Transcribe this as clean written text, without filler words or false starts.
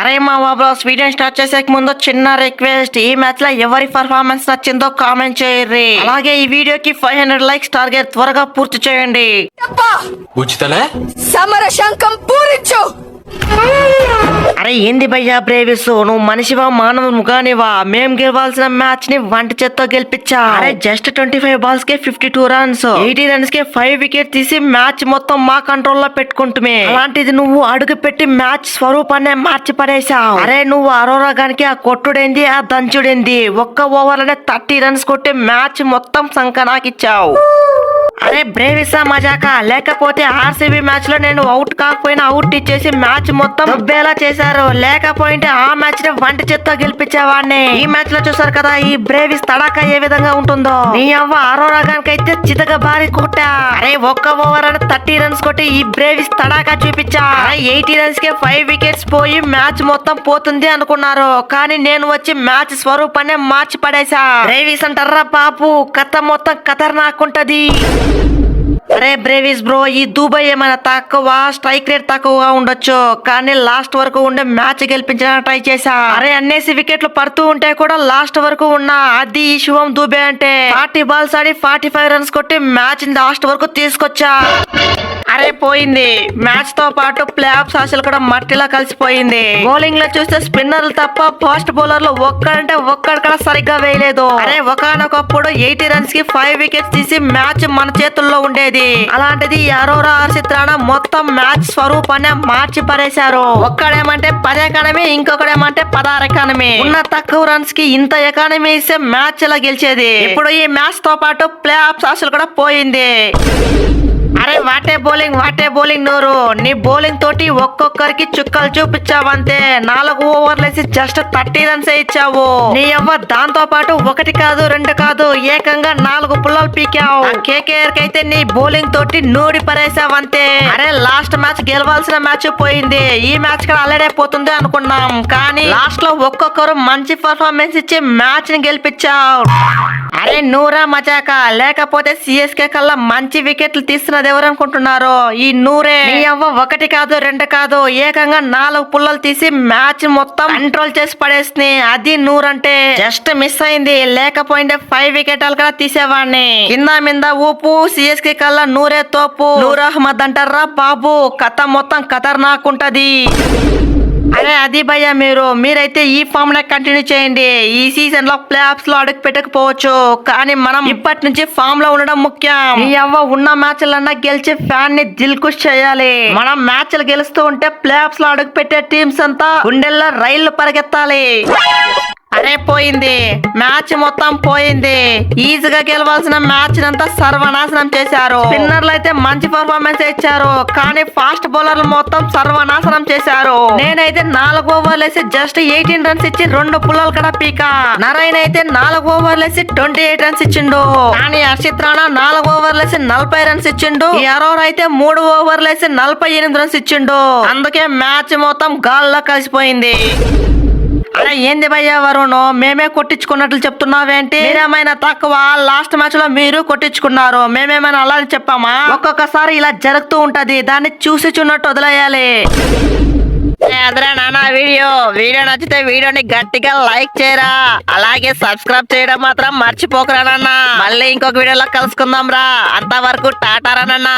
అరే మా బాబు Sweden start చేసే ముందు చిన్న రిక్వెస్ట్, ఈ మ్యాచ్ లో ఎవరి పర్ఫార్మెన్స్ నచ్చిందో కామెంట్ చేయర్రి. అలాగే ఈ వీడియోకి 500 లైక్స్ టార్గెట్ త్వరగా పూర్తి చేయండి. ఉచితలే సమర శంఖం పూరించు. అరే ఏంది భయ్యా బ్రేవిస్, నువ్వు మనిషివా మానవ ముఖానివా? మేం గెలవాల్సిన మ్యాచ్ ని వంట చేత్తో గెలిపించా. అరే జస్ట్ 25 బాల్స్ కే 52 రన్స్, 80 రన్స్ కే 5 వికెట్ తీసి మ్యాచ్ మొత్తం మా కంట్రోల్ లో పెట్టుకుంటుమే. అలాంటిది నువ్వు అడుగు పెట్టి మ్యాచ్ స్వరూపాన్ని మార్చి పడేశావు. అరే నువ్వు అరోరా గానికి ఆ కొట్టుడేంది, ఆ దంచుడేంది? ఒక్క ఓవర్ లోనే 30 రన్స్ కొట్టి మ్యాచ్ మొత్తం సంకనాకిచ్చావు. అరే బ్రేవిసా మజాకా, లేకపోతే ఆర్సీబీ మ్యాచ్ లో నేను అవుట్ కాకపోయినా అవుట్ ఇచ్చేసి మ్యాచ్ మొత్తం దుబ్బేలా చేశారు. లేకపోయింటే ఆ మ్యాచ్ ని వంట చేత్తో గెలిపించేవాడిని. ఈ మ్యాచ్ లో చూసారు కదా ఈ బ్రేవిస్ తడాకా ఏ విధంగా ఉంటుందో. నీ అవ్వ అరోరా గానికైతే చితక భారీ కొట్టా. అరే ఒక్క ఓవర్ అని 30 రన్స్ కొట్టి ఈ బ్రేవిస్ తడాకా చూపించా. 80 రన్స్ కే 5 వికెట్స్ పోయి మ్యాచ్ మొత్తం పోతుంది అనుకున్నారు, కానీ నేను వచ్చి మ్యాచ్ స్వరూపాన్ని మార్చి పడేసా. బ్రేవిస్ అంటారా బాబు, కథ మొత్తం ఖతర్నాకుంటది. అరే బ్రేవిస్ బ్రో, ఈ దుబాయ్ ఏమైనా తక్కువ, స్ట్రైక్ రేట్ తక్కువగా ఉండొచ్చు, కానీ లాస్ట్ వరకు ఉండే మ్యాచ్ గెలిపించడానికి ట్రై చేశా. అరే అన్నేసి వికెట్లు పడుతూ ఉంటే కూడా లాస్ట్ వరకు ఉన్నా. అది ఈ శుభం దుబే అంటే 40 బాల్స్ ఆడి 45 రన్స్ కొట్టి మ్యాచ్ లాస్ట్ వరకు తీసుకొచ్చా. అరే పోయింది మ్యాచ్ తో పాటు ప్లే ఆఫ్ ఆశలు కూడా మట్టిలా కలిసిపోయింది. బౌలింగ్ లో చూస్తే స్పిన్నర్లు తప్ప ఫాస్ట్ బౌలర్లు ఒక్కడంటే ఒక్కడు కూడా సరిగ్గా వేయలేదు. అరే ఒకనొకప్పుడు 80 రన్స్ కి 5 వికెట్స్ తీసి మ్యాచ్ మన చేతుల్లో ఉండేది. అలాంటిది అరోరా హర్షిత్ రాణా మొత్తం మ్యాచ్ స్వరూపాన్ని మార్చి పడేశారు. ఒక్కడేమంటే 10 ఎకానమీ, ఇంకొకడేమంటే 16 ఎకానమీ. ఉన్న తక్కువ రన్స్ కి ఇంత ఎకానమీ ఇస్తే మ్యాచ్ ఇలా గెలిచేది. ఇప్పుడు ఈ మ్యాచ్ తో పాటు ప్లే ఆఫ్ ఆశలు కూడా పోయింది. అరే వాటే బౌలింగ్ నూరు, నీ బౌలింగ్ తోటి ఒక్కొక్కరికి చుక్కలు చూపించావంతే. 4 ఓవర్లేసి జస్ట్ 30 రన్స్ ఇచ్చావు. నీ అవ్వ దాంతో పాటు 1 కాదు 2 కాదు ఏకంగా 4 పుల్లలు పీకావు. కేకేఆర్ కైతే నీ బౌలింగ్ తోటి నూడి పరేసావంతే. అరే లాస్ట్ మ్యాచ్ గెలవాల్సిన మ్యాచ్ పోయింది. ఈ మ్యాచ్ కూడా అల్లడే పోతుంది అనుకున్నాం, కానీ లాస్ట్ లో ఒక్కొక్కరు మంచి పర్ఫార్మెన్స్ ఇచ్చి మ్యాచ్ ని గెలిపించావు. అరే నూరా మజాక, లేకపోతే సిఎస్కే కల్లా మంచి వికెట్లు తీస్తున్నది ఎవరు అనుకుంటున్నారు? ఈ నూరే. నీ అవ్వ 1 కాదు 2 కాదు ఏకంగా 4 పుల్లలు తీసి మ్యాచ్ మొత్తం కంట్రోల్ చేసి పడేస్తుంది. అది నూరంటే. జస్ట్ మిస్ అయింది, లేకపోయింటే 5 వికెట్లు కూడా తీసేవాడిని. కింద మీద ఊపు, సిఎస్కే కల్లా నూరే తోపు. నూర్ అహ్మద్ అంటారా బాబు, కథ మొత్తం ఖతర్నాకుంటది. అరే అది భయ్య, మీరైతే ఈ ఫామ్ నే కంటిన్యూ చేయండి. ఈ సీజన్ లో ప్లే ఆఫ్స్ లో అడుగు పెట్టకపోవచ్చు, కానీ మనం ఇప్పటి నుంచి ఫామ్ లో ఉండడం ముఖ్యం. ఈ అవ్వ ఉన్న మ్యాచ్లన్నా గెలిచి ఫ్యాన్ ని దిల్కుష్ చేయాలి. మనం మ్యాచ్లు గెలుస్తూ ఉంటే ప్లే ఆఫ్స్ లో అడుగు పెట్టే టీమ్స్ అంతా గుండెల్లో రైళ్లు పరిగెత్తాలి. అరే పోయింది మ్యాచ్ మొత్తం పోయింది. ఈజీగా గెలవాల్సిన మ్యాచ్ అంతా సర్వనాశనం చేశారు. స్పిన్నర్లు అయితే మంచి పర్ఫార్మెన్స్ ఇచ్చారు, కానీ ఫాస్ట్ బౌలర్లు మొత్తం సర్వనాశనం చేశారు. నేనైతే 4 ఓవర్లేసి జస్ట్ 18 రన్స్ ఇచ్చి 2 పుల్లలు కూడా పీకా. నరైన్ అయితే 4 ఓవర్లేసి 28 రన్స్ ఇచ్చిండు, కానీ హర్షిత్ రాణా 4 ఓవర్లేసి 40 రన్స్ ఇచ్చిండు. ఈ అరోరా అయితే 3 ఓవర్లేసి 48 రన్స్ ఇచ్చిండు. అందుకే మ్యాచ్ మొత్తం గాల్లో కలిసిపోయింది. అరే ఏంది భయ్యా వరుణ్, మేమే కొట్టించుకున్నట్లు చెప్తున్నావేంటి? మీరేమైనా తక్కువ? లాస్ట్ మ్యాచ్ లో మీరు కొట్టించుకున్నారు, మేమేమైనా అలా చెప్పామా? ఒక్కొక్కసారి ఇలా జరుగుతూ ఉంటది, దాన్ని చూసి చూన్నట్టు వదిలేయాలి. అదరా నాన్న వీడియో నచ్చితే వీడియోని గట్టిగా లైక్ చేయరా, అలాగే సబ్స్క్రైబ్ చేయడం మాత్రం మర్చిపోకరా నాన్న. మళ్ళీ ఇంకొక వీడియోలో కలుసుకుందాం రా. అంతవరకు టాటారా నాన్న.